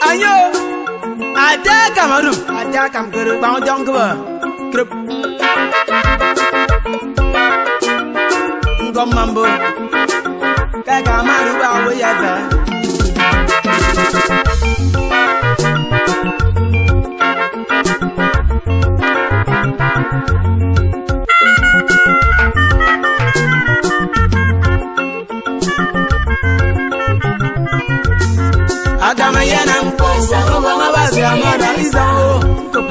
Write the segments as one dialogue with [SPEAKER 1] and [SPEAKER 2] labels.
[SPEAKER 1] Ayo, ada kamu, ada kamu kerap bangun jam keba, kerap. Engkau mampu, kakak malu bawa ya tak. Agama yenam poisa ubonga basi amara isao.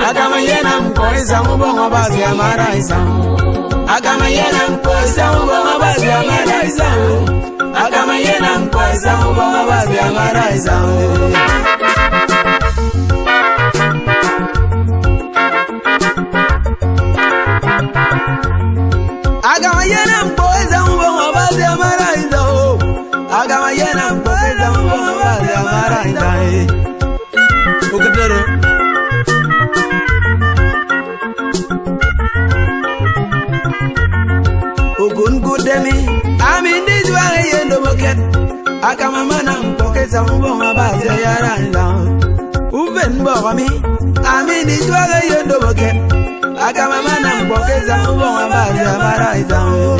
[SPEAKER 1] Agama yenam poisa ubonga basi amara isao. Agama yenam poisa ubonga basi amara isao. Agama yenam poisa ubonga basi amara isao. Agama yenam poisa ubonga basi amara isao. Agama yenam poisa ubonga basi amara isao. Okon Okon amin di juara yendo boket. Agama manam poket sa ubonga basi yara isao. Uven bomi amin di juara yendo boket. Agama manam poket sa ubonga basi amara isao.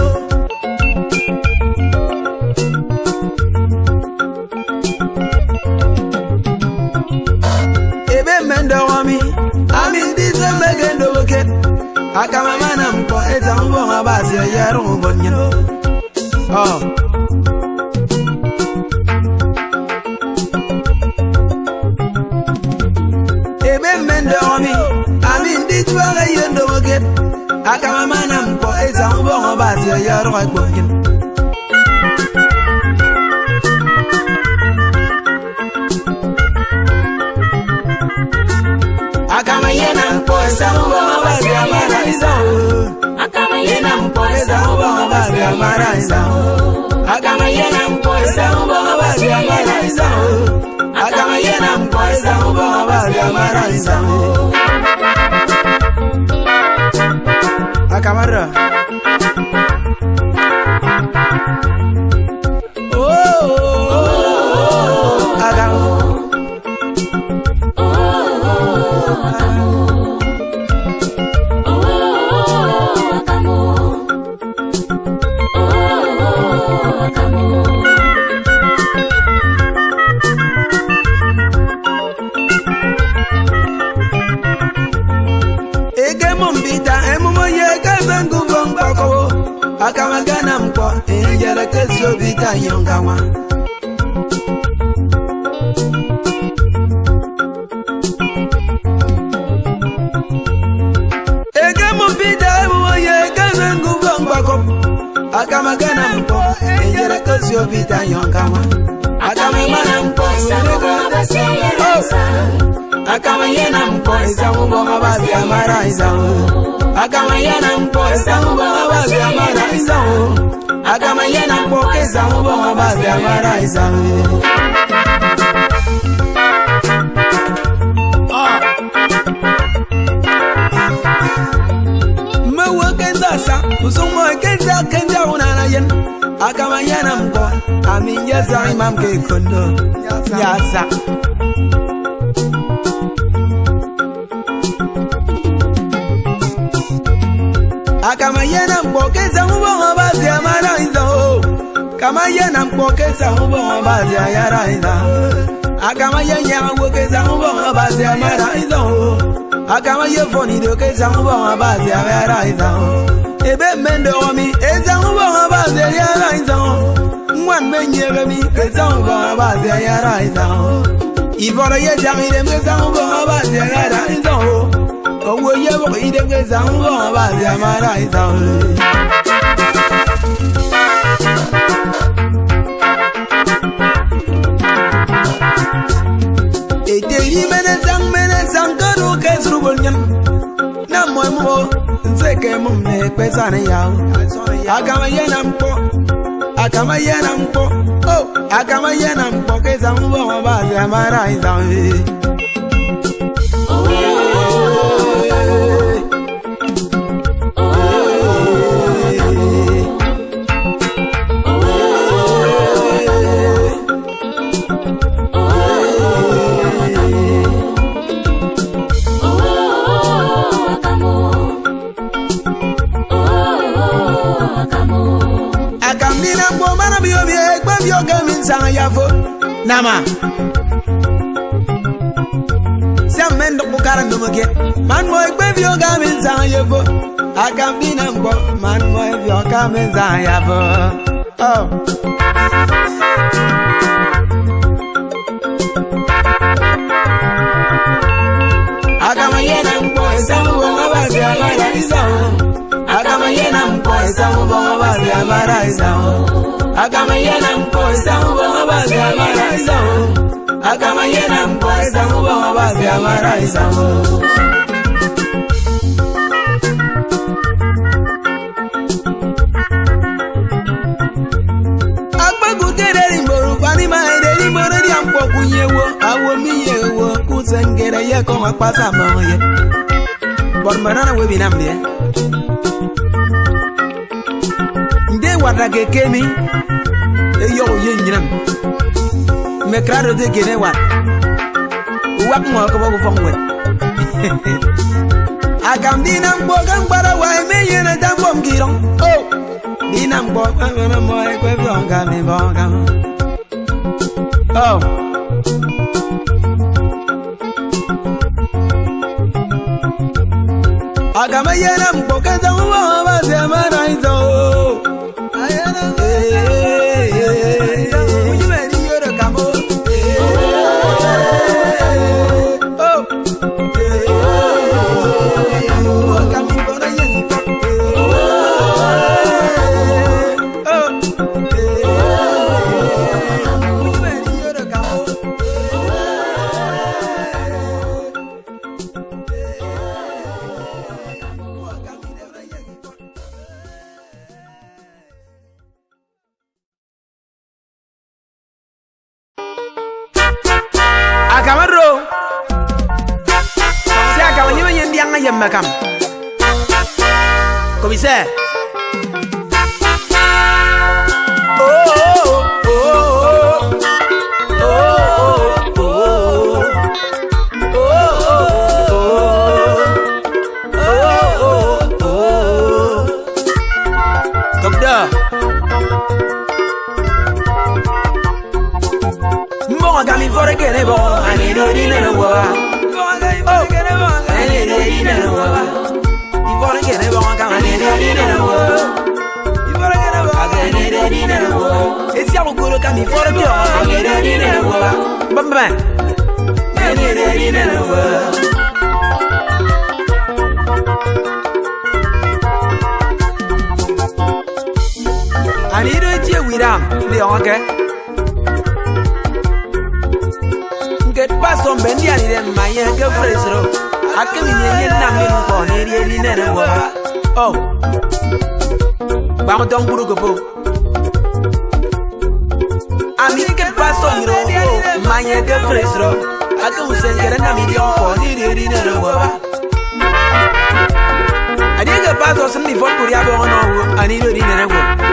[SPEAKER 1] Mendawami, amin disa megendo boket. Akama manam po ezambo ngabasi yaro bonyo. Oh. Ebe mendawami, amin disa megendo boket. Akama manam po ezambo ngabasi yaro bonyo. Agama yenam poisa ubonga basi amara isao. Agama yenam poisa ubonga basi amara isao. Agama yenam poisa ubonga basi amara isao. Agama yenam poisa ubonga basi amara isao. Akamara. Akama gana mko enjela kesho bita yongawa. Ege mupita muye kaza ngubang bako. Akama gana mko enjela kesho bita yongawa. Akama mana mko ubonga basi yara. Akama yena mko ubonga basi amara isao. Agama yenam poisa ubonga basi amara isao. Agama yenam pokeza ubonga basi amara isao. Mewa kenza sa, usumo kenza unana yen. Agama yenam ko, amin yaza imam ke kondo. Yaza. Akama yenam pokeza ubonga basi amara isao. Kama yenam pokeza ubonga basi ayara isao. Akama yenam pokeza ubonga basi amara isao. Akama yefoni dokeza ubonga basi ayara isao. Ebe mende omi eza ubonga basi ayara isao. Mwan menyere mi keza ubonga basi ayara isao. Ivora yejangire mkeza ubonga basi ayara isao. Owo yebo idenge zango abazi amara isao. Eteri mene sang karo kesru bonyan. Na mo nzeke mumne pesane yao. Akama yenam po. Oh, akama yenam po ke zango abazi amara isao. yoga min sang yafo nama Sam men do bukaran do mage man moy be yoga min sang yafo akam binam bo man moy yoga min sang yafo oh akam yenam bo sang bo ngabasi amara isao akam yenam bo sang bo ngabasi amara isao akama yena mpoza ubo bazi amaraisa akama yena mpoza ubo bazi amaraisa akbagutere limboru fani maede limboro ni ampo kunyewo awo miyewo kusengere ye ko makpasa moye bormanana webi namde nde wadage kemi yo yen nyinam me krado de gene wa mo ko bo fongwe agam dinam bo gam bara wa me yena dam bom girong oh dinam bo na mo e ko bo gam me bo gam oh agam yena bo ka dam bo ba se maraizo ayana Makam commissaire docteur bon gami fore que ne bon ani no ni no wa get past on Bendy and then my young friends. I can be oh, Bang don't go. I mean, get past on my young friends. I can say, get a million for nearly I didn't get past on something for Korea. I need a dinner.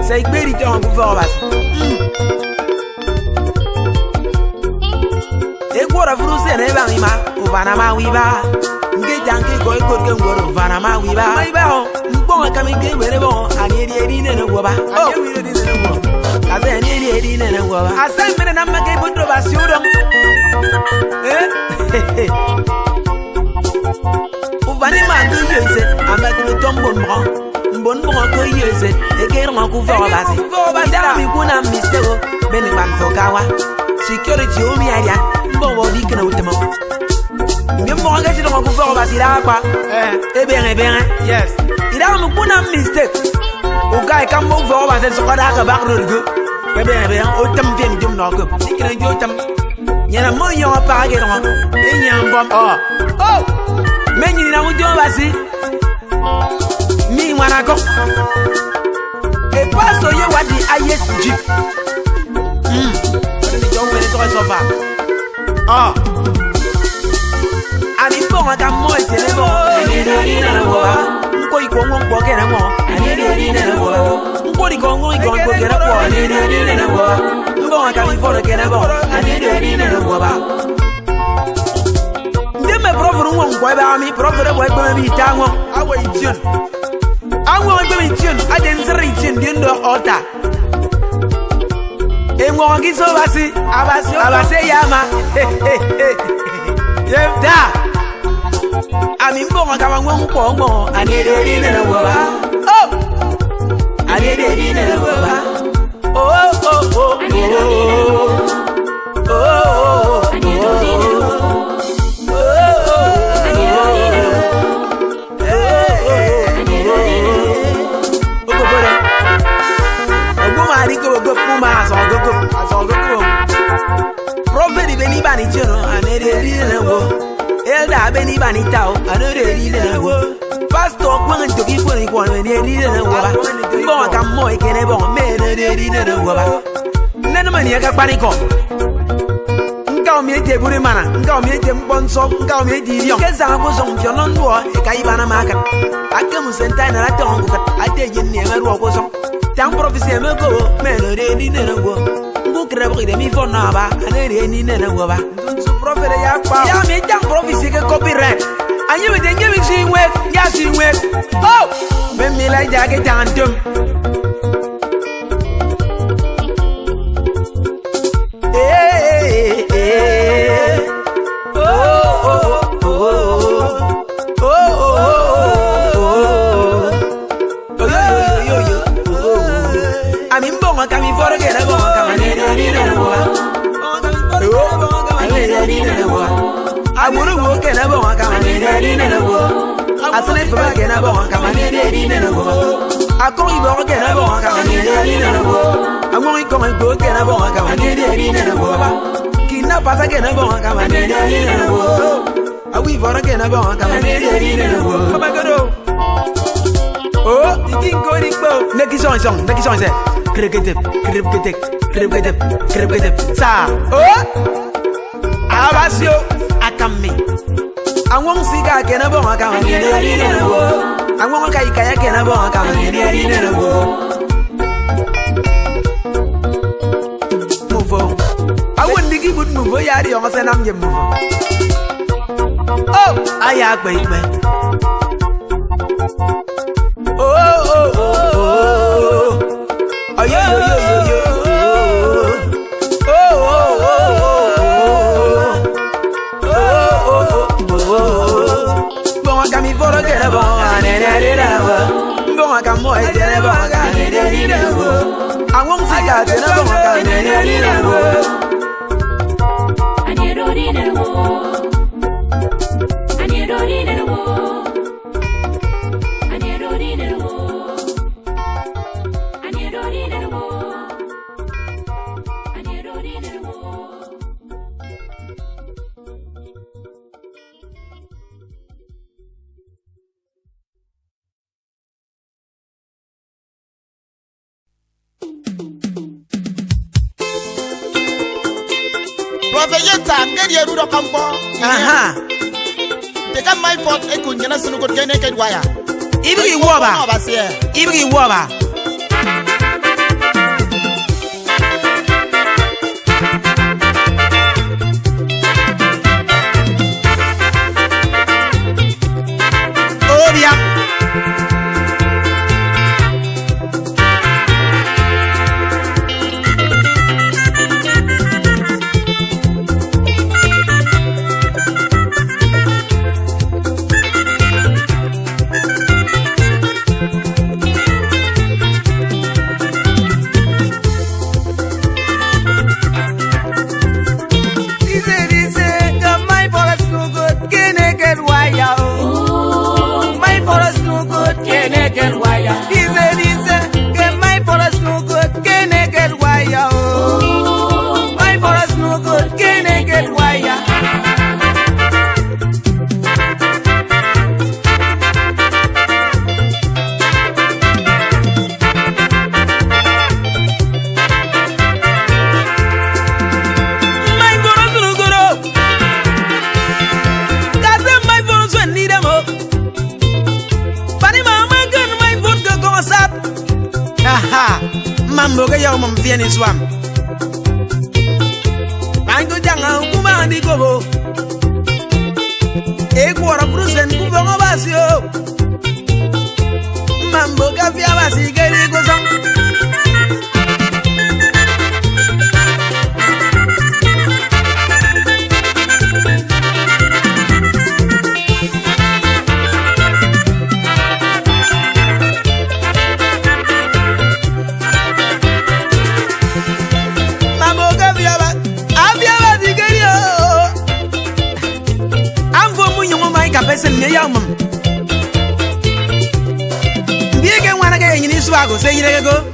[SPEAKER 1] Say, baby, don't go for us. What a fruit and Evanima, Uvanama Viva. Get Yankee go to Vanama Viva. My bow, Bon coming game wherever I need a dinner and a woba. Oh, we didn't know. I said, need a dinner and a woba. I said, I'm a game put over Sudom. yese amaku tombo mbon ko yese e kero maku fo basi da mi kuna mistero beni ban fokawa security o mi aria mbo di kana utemo mbo ga ti maku fo basi da pa e bien yes ida mi kuna mistake o ga ka mbo fo basi so kada ka ba ro go e bien o tam fi mi dum no go ikina jo tam nyana mo yo pa ga no e nyam bom oh menyi na mo jo basi mi wanako e paso ye wadi ISG ni jo wele to so fa ani bo ka mo e tele bo ni na wo ko iko ngo ko ke na mo ni na wo ko ri ko ngo iko ko ke na ko ni na wo bo ka mi fo ke na bo ni na wo ba me profuru won ko ba mi profuru bo gbe mi ta won awo ition awo gbe mi ition aden zri ition din do ota e mo ngi so basi abase yama yefta ami mbo ka ba won ko mo ani de na wo ba ani de na wo ba Prophet beni bani chono anere rile wo elda beni bani tao anere rile wo pastor kwan to ki kwan beni rile wo ba bo ka mo ikene bo me ne rile wo ba nenu mani ka paniko nga o mi eje buri mana nga o mi eje mbonso nga o mi eje irion keza ko so mfio no ndo e kai bana maka akamu sentai na rate ongu ka ate je ne meru ko so tan professeur me go me no de ni ne wo ngu krebo de mi fona ba ane de ni ne wo ba nzu professeur ya pa ya mi tan professeur ke copyright anyi we de ngi si we ya si we oh me mi la ja ke tan dum Aguru wo kena bo kama ni na wo asale fa kena bo kama ni na wo akori bo kena bo kama ni na wo amori ko bo kena bo kama ni na wo kina pasa kena bo kama ni na wo awi bo kena bo kama ni na wo baba godo oh ikingo rikbo neki son se krepete sa oh abasio akame awon siga kena bo akama ni na wo awon kai kaya kena bo akama ni na wo move awon digi bud move yari o se nam je move oh aya gbe igbe I won't say that
[SPEAKER 2] Take my fault, I couldn't get a good naked wire.
[SPEAKER 1] Ibri Waba. Oh, yeah. Mambo ke yo mom vieni swam. Bango janga kuma ndi gobo. E kwara brusen ku bongo basio. Mambo ka via basi ke ri go sang. Person me young mum. Be again when I get in this wago, say you go.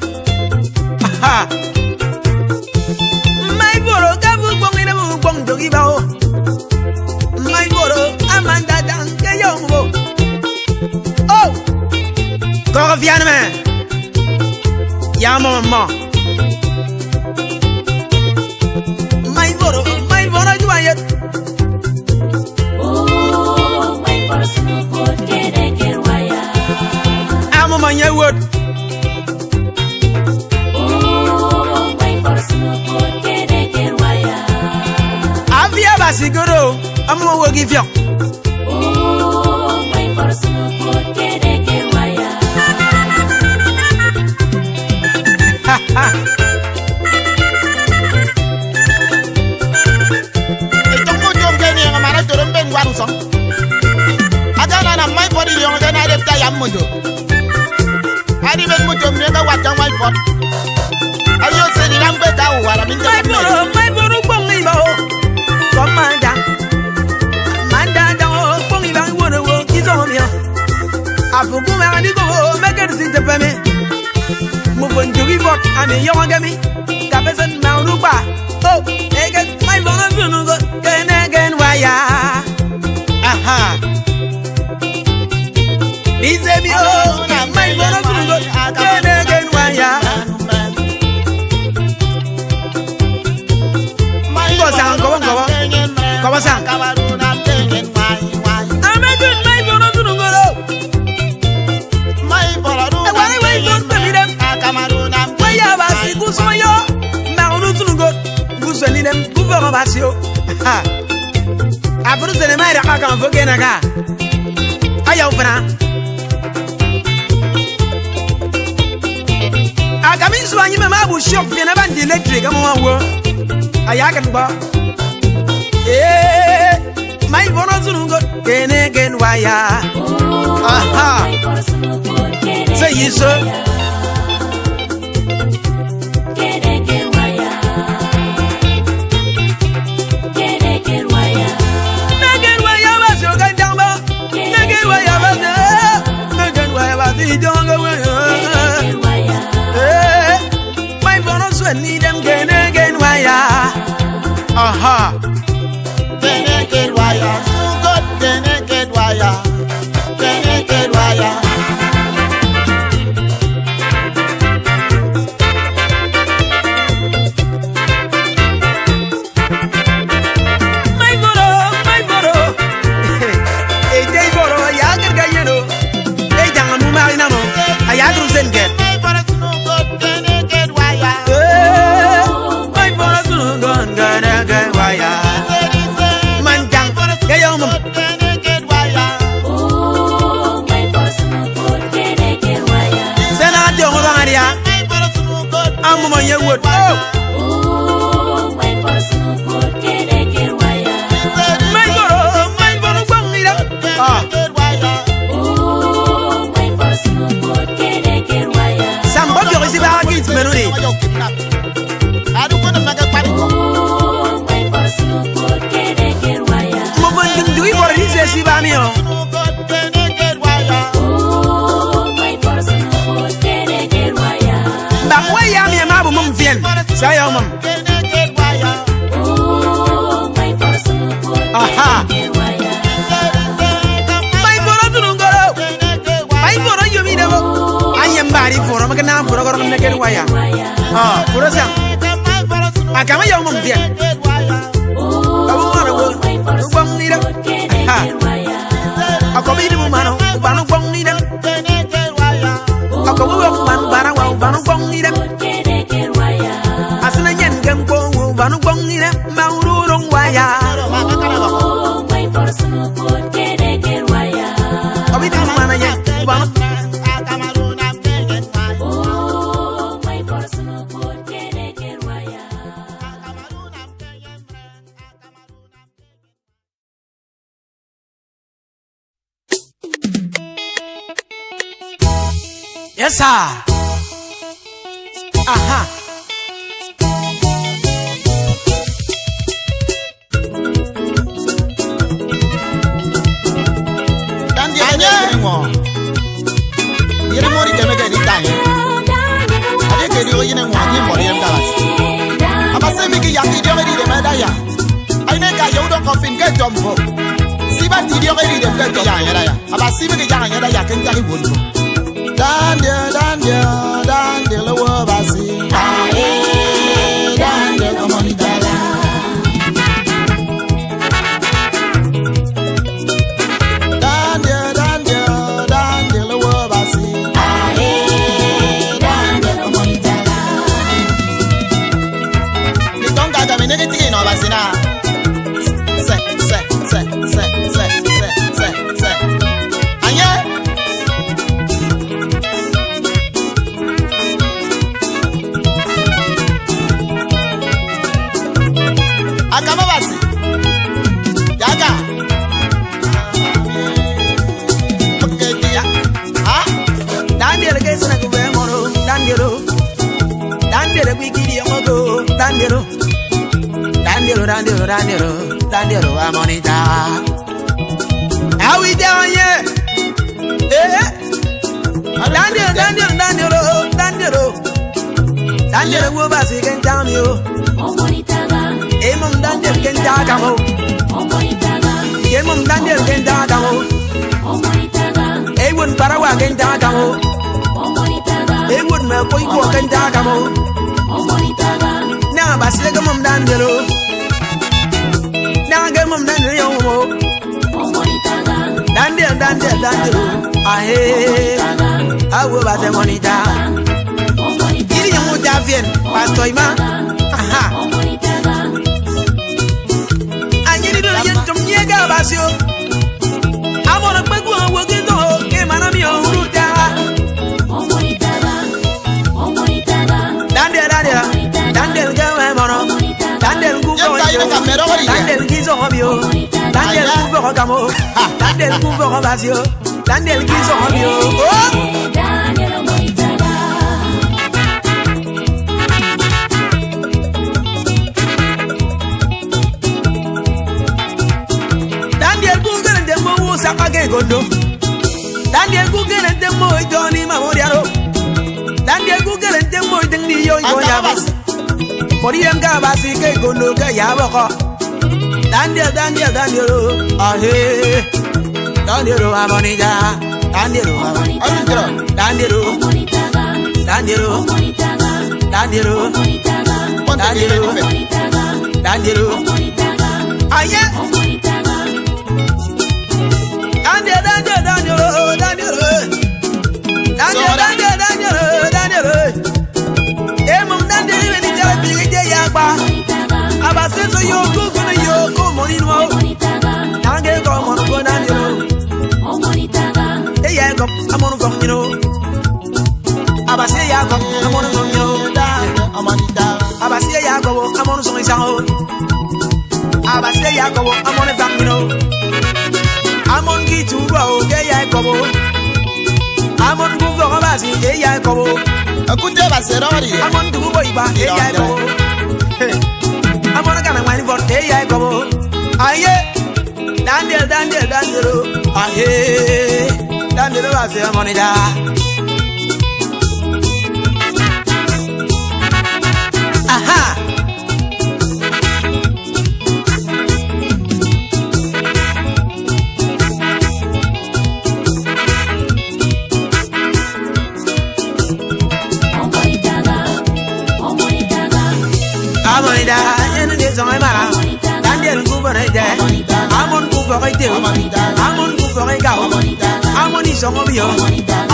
[SPEAKER 1] Aha. My boro gabu bong in a bong to give out. My boro, Amanda Dan, get young. Oh, go of Yanman. Yamama. My boro, do I yet? I'm on my word.
[SPEAKER 3] Oh, my personal good, get wire.
[SPEAKER 1] Avia Basigoro, I'm going to give you.
[SPEAKER 3] Oh, my personal good, get wire.
[SPEAKER 2] My body, you're going to die. I'm going to I didn't put your nigga what on my foot. I just said, I'm better. What I'm in
[SPEAKER 1] my boro, come on down. Manda down, Pongy Bang, what a work is on you. I forgot to go, make it sit up me. Move on to give up, I'm a young gammy. Captain Mount Rupa. Oh, again, my boro, can again wire. Aha. This is me, oh, my boro, can again wire. Go on, go on, go on. Go on, I'm a good my boro to go.
[SPEAKER 2] My boro,
[SPEAKER 1] I wait for them. Why have I seen good for you? Now, to go. Good for them, good for Basio. I put the matter, I can't forget a car. I open. I come in so I am shop in a band electric. I'm on work. I can go. Eh, my bonus can again wire. Aha. Say you, sir. Need them again wire. Aha.
[SPEAKER 2] Get wire. Good, get wire. Get wire.
[SPEAKER 1] My boro. Hey, they boro, I got Gayano. Hey, Jangamu Marinamo. I got Rusenget. I'm on your wood.
[SPEAKER 3] Oh, my personal good, get wire.
[SPEAKER 1] My boro, bang me up.
[SPEAKER 3] Oh, my personal good, get wire.
[SPEAKER 1] Somebody receive our kids, Melody.
[SPEAKER 2] I don't want to make a party.
[SPEAKER 3] Oh, my personal good, get wire.
[SPEAKER 1] Mobile, do we want to say, Sibamio?
[SPEAKER 3] Oh, my personal good, get wire.
[SPEAKER 1] But why am I a mum? Say, mum.
[SPEAKER 3] Oh, my personal good,
[SPEAKER 1] Aha. My boro, go. My boro, you mean I am body for a man for a naked wire. Ah, for us. I come a young mum.
[SPEAKER 3] Oh, my personal good, get wire.
[SPEAKER 1] I come in the woman, Bano Bong need them. I come up, Bano Bong need them.
[SPEAKER 3] sunukut kere kerwaya.
[SPEAKER 1] Abi di mana ya? Bang.
[SPEAKER 3] Oh, my for sunukut kere kerwaya.
[SPEAKER 1] Yes, sir. Aha. Dandero, amonita. How we down here? Dandero, wo basi can down you. Emom dandero can tagamo. Emom dandero can tagamo. Ewood parawa can tagamo. Ewood me poi ko can tagamo. Na basi ga mom dandero. Dandero. Ahe. Awo ba se monita. Iri yamu Davien, Pastor Ima. Aha. Anyiri do yentum nyega basio. Amona pegu awo gido ke manami oruta. Dandero gawe mono. Dandero kubo. Dandero gizo obio. Dandel kubo kamo, dandel kubo basio, dandel kizo obio. Oh, dandel kugen demo sakage gondo, dandel kugen demo idoni mamoriaro, dandel kugen demo idni yo yabas. Moriem ga basi ke gondo ke yaboko. Dandero, ahe, dandero, amonita, dandero, aye, dandero, emom dandero ni jara bilije yakba, abasenso yo guguna yo komoni no, nange ko mon ko dandero, eya ko amonu ko nyino, abase ya ko amonu ko nyino, abase ya ko amonu so isango, abase ya ko amonu bangino, amon ki tuwa o ke ya ko, amon ku ko abase ke ya ko,
[SPEAKER 2] akute baserori,
[SPEAKER 1] amon du boy ba ke ya ko, amon kana mani for ke ya ko, aye, dandero, aye, dandero base amonida. Aha. Amonida, ene de zonga mara. Dandel kubonaide. Amon kubonaide. Amon kubonaide. Amon isongobio.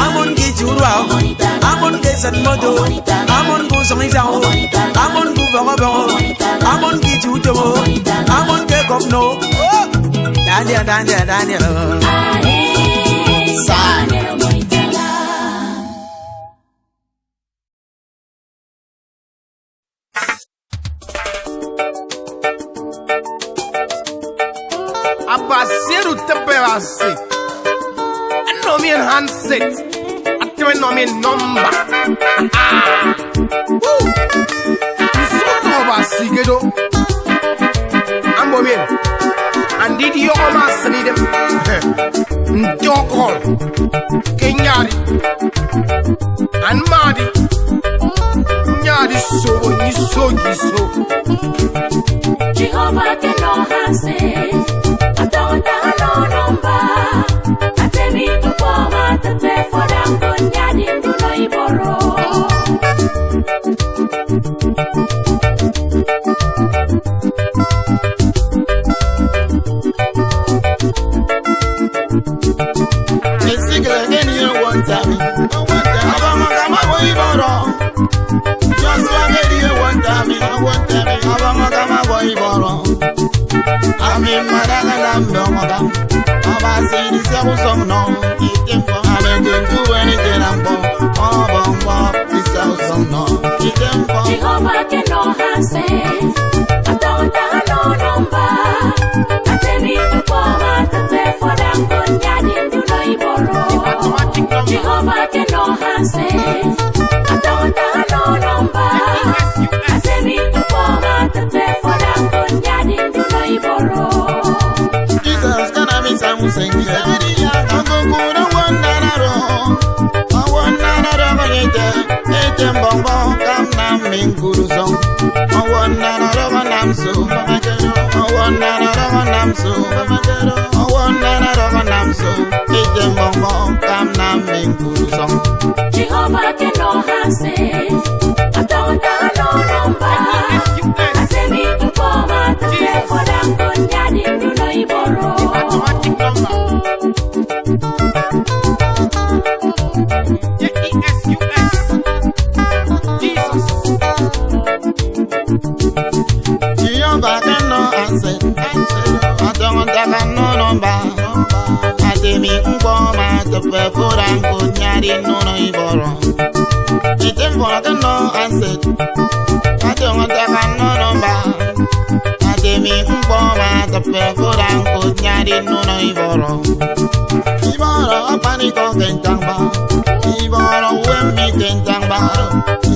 [SPEAKER 1] Amon kijurwa. Amon kesanmodo. Amon kusongizao. Amon kubonaide. Amon kijutomo. Amon kekopno. Daniel, Daniel, Daniel.
[SPEAKER 3] Ae, Daniel Moitala.
[SPEAKER 4] Abaseru teperase. No me handset. Atme no me number. So abasigedo. Ambo bien. And did you almost need them? Ndokol. Kenyari. And Madi. Nyari so ni so.
[SPEAKER 3] Jehovah can no hanses. I don't know number. I tell me to come out to pay for them. Don't yadi do no iboro. Jehovah can no hanses. I don't know number. I tell me to come out to pay for them. Don't yadi do no iboro. Jehovah can no hanses. I don't know number. I tell me to come out to pay for them. Don't yadi do no iboro.
[SPEAKER 2] Jesus gonna be some sing. I'm going to one another. I want another. Etem bongo kam nam min guru song. I want another nam so. I want another nam so. I want another nam so. Etem bongo kam nam min guru song.
[SPEAKER 3] Jehovah can no hanses. I don't know number. I say me to come out to pay for them. Don't yadi do no iboro.
[SPEAKER 4] Automatic number. Yes. Jesus.
[SPEAKER 2] Jehovah can no answer. I don't no number. I say me come out to pay for them. Don't yadi do no iboro. Etem bongo no answer. I don't no number. Me mboma tape furan ko nyari nuno iboro apani ko kentamba iboro wemi kentamba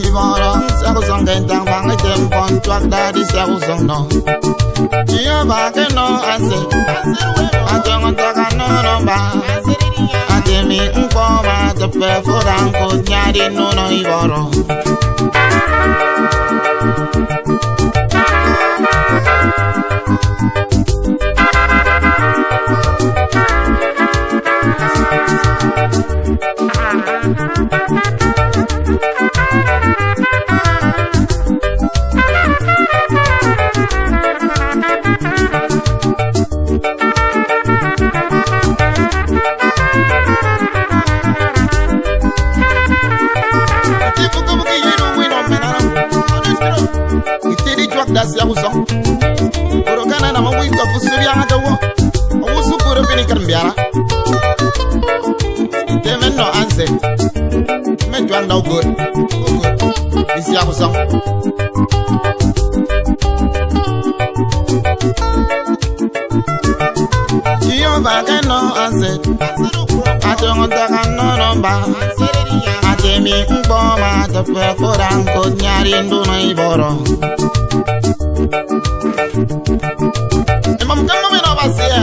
[SPEAKER 2] iboro sabu song kentamba ngetem pon twak dadi sabu song no Jehovah can no answer ajongon taka no nomba atemi mboma tape furan ko nyari nuno iboro Orogana na mawinga fusuri anga wo Owusu kuro fini karmbiara Temen no answer Men juan no good Isi aku song Jehovah can no answer Atongo taka no number Atemi mboma Tepe kurang ko nyari nduno iboro Mam kamu me no basia.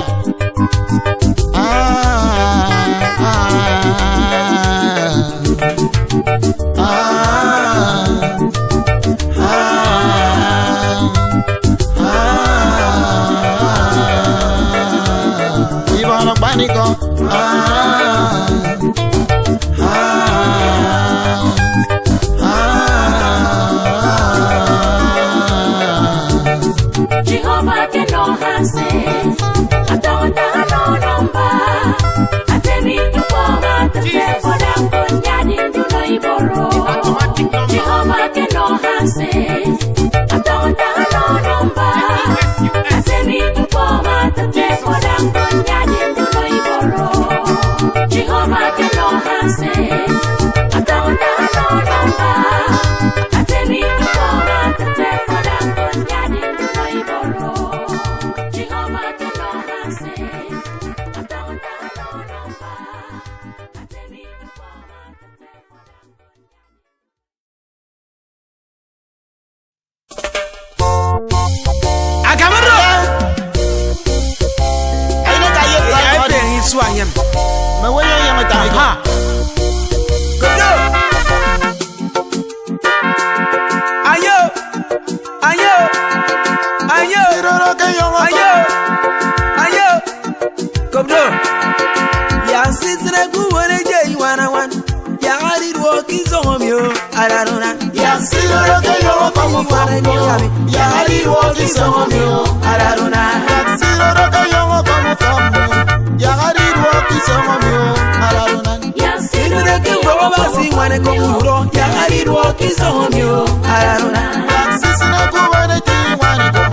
[SPEAKER 2] Ibano panico.
[SPEAKER 3] Jehovah can no hanses. I don't know number. I tell me to come out to pay for them. Don't yadi do no iboro. Jehovah can no hanses. I don't know number. I tell me to come out to pay for them.
[SPEAKER 1] nyen.
[SPEAKER 2] Me we yang ta
[SPEAKER 1] Ha. Go. Ayo. Ayo. Ayo.
[SPEAKER 2] Siroro ke yang
[SPEAKER 1] Ayo. Ayo. Go. Ya sisre kuwere je wana wan. Ya ari walking song yo. Ararona.
[SPEAKER 2] Ya siroro ke yang como famo. Ya ari walking song yo.
[SPEAKER 1] Ararona.
[SPEAKER 2] Ya siroro ke yang como famo. Ya ari walking song yo. Ararona.
[SPEAKER 1] Sisre kuwere si wana komuro. Ya ari walking song yo. Ararona.
[SPEAKER 2] Ya sisre kuwere je wana ko.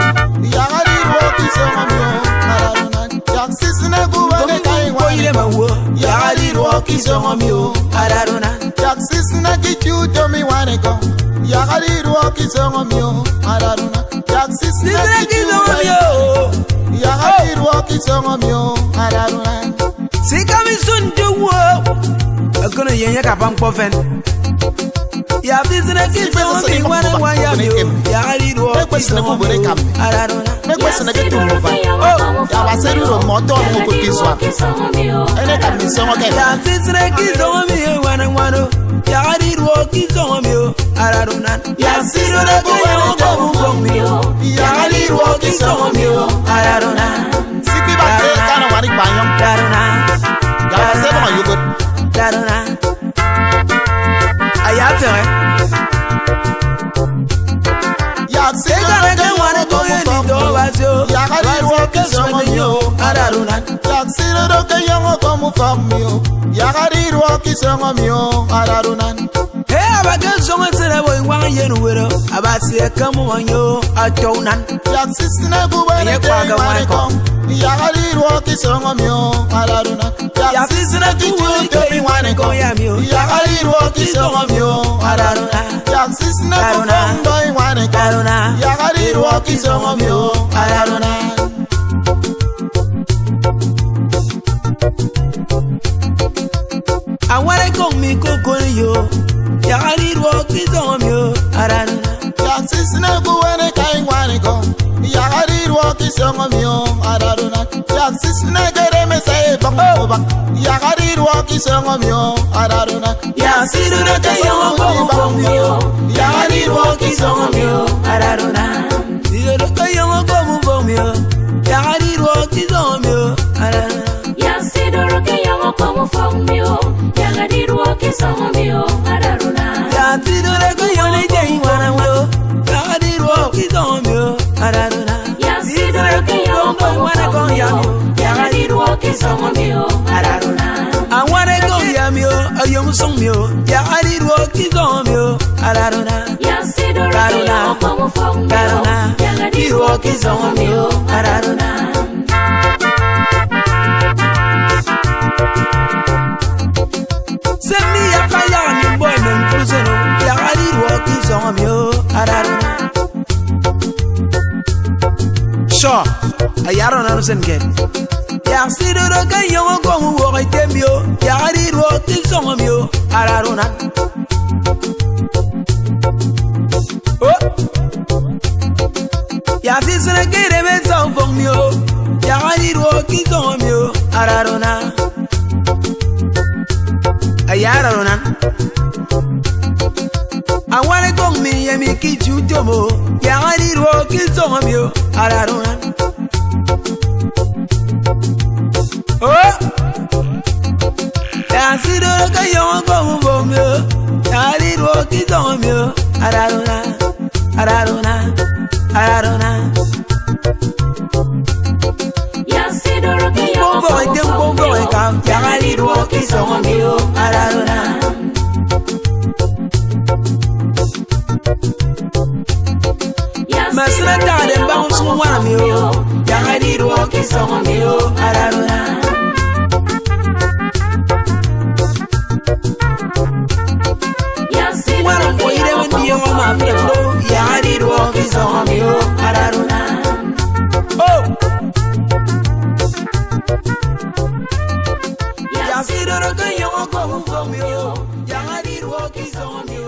[SPEAKER 2] Ya ari walking song yo. Ararona. Ya sisre kuwere kai
[SPEAKER 1] Koile
[SPEAKER 2] wana ko.
[SPEAKER 1] mawo.
[SPEAKER 2] Ya ari walking song yo.
[SPEAKER 1] Ararona.
[SPEAKER 2] Ya sisre kichuto mi wana ko. Ya ari walking song yo. Ararona. Ya sisre
[SPEAKER 1] Sisre
[SPEAKER 2] kichuto
[SPEAKER 1] kuwere yo.
[SPEAKER 2] Ya ari walking song yo. Ararona.
[SPEAKER 1] Sikami sundu wo. Akono yenya kapang pofen. Ya bisina kisa mi wana wanya mi. Ya alido.
[SPEAKER 2] Nekwesịrị ka obere ka mme.
[SPEAKER 1] Ararona.
[SPEAKER 2] Nekwesịrị ka etu mụva. Ya wasịrị ụlọ ma ọtọ ọmụ kwa kisu a. Ene ka mme isi ọnwa ka
[SPEAKER 1] Ya bisina kisa mi wana wano. Ya alido kisa mi. Ararona. Ya siro na kuwa kwa mi. Ya alido kisa mi. Ararona.
[SPEAKER 2] Sikwi ba ke ka na wari gbanyọm.
[SPEAKER 1] Ararona.
[SPEAKER 2] Ya wasịrị ma yogot.
[SPEAKER 1] Ararona. Ayatere.
[SPEAKER 2] Ya sịrị
[SPEAKER 1] Ekana
[SPEAKER 2] ka
[SPEAKER 1] ke wana ko ye ni do basyo.
[SPEAKER 2] Ya gari ruo kisa mi o.
[SPEAKER 1] Ararona.
[SPEAKER 2] Ya sịrị ka yọngọ kọmụ fam mi o. Ya gari ruo kisa mi o. Araruna.
[SPEAKER 1] Hey, abaga zonga tsere boy wa yenu wero. Abasi ekamu wanyo atounan.
[SPEAKER 2] Ya sisine kubere
[SPEAKER 1] Ye
[SPEAKER 2] ke
[SPEAKER 1] kwaga
[SPEAKER 2] wari
[SPEAKER 1] wako.
[SPEAKER 2] kom. Ya gari ruo kisa mi o. Araruna.
[SPEAKER 1] Ya sisina kuwuri ko mi wane ko ya mi o.
[SPEAKER 2] Ya gari ruo kisa mi o.
[SPEAKER 1] Araruna.
[SPEAKER 2] Ya sisine
[SPEAKER 1] Araruna.
[SPEAKER 2] kubere wari kom.
[SPEAKER 1] Araruna.
[SPEAKER 2] Ya gari ruo kisa mi o. Araruna.
[SPEAKER 1] Aware ko mi ko koni yo. Ya ari ro ki zo mi o. Araruna.
[SPEAKER 2] Ya sisine kubere kai wari kom. Ya gari ruo kisa mi o. Araruna. Ya sisine kere me say bango bak. Ya gari ruo kisa mi o. Araruna.
[SPEAKER 1] Ya sisina ke yo ko mi o. Ya ari ro ki zo mi o. Araruna. Sisina ke yo ko mi o. Ya ari ro ki zo mi o. Araruna. Ya tidore ko yone jai wana wo. Ya ari ro ki zo mi o. Araruna. Tidore ko yone wana ko ya mi o. Ya ari ro ki zo mi o. Araruna. Awane ko ya mi o. Ayom song mi o. Ya ari ro ki zo mi o. Araruna. Araruna. Araruna. Iro ki zo mi o. Araruna. Semi ya kaya mi boy men fuzeno. Ya ari ro ki zo mi o. Araruna. Sure. Ayaro na nusen get. Ya sidoro ka yongo ko mu wo itembio. Ya ari ro ki zo mi o. Araruna. Oh. Ya sisere kere me so fong mi o. Ya ari ro ki zo mi o. Araruna. Ayarona. Awane kong mi yemi ki chutomo. Ya ari ro ki zo mi o. Araruna. Oh. Ya sidoro ka yongo ko mu bo mi o. Ya ari ro ki zo mi o. Araruna. Araruna. Araruna. Bongo ite bongo eka. Ya ari ro ki zo mi o. Araruna. Masra dade bounce wana mi o. Ya ari ro ki zo mi o. Araruna. Wana ko ire wendi yo ma flepo. Ya ari ro ki zo mi o. Araruna. Oh. Ya sidoro ka yongo ko mu mi o. Ya ari ro ki zo mi o.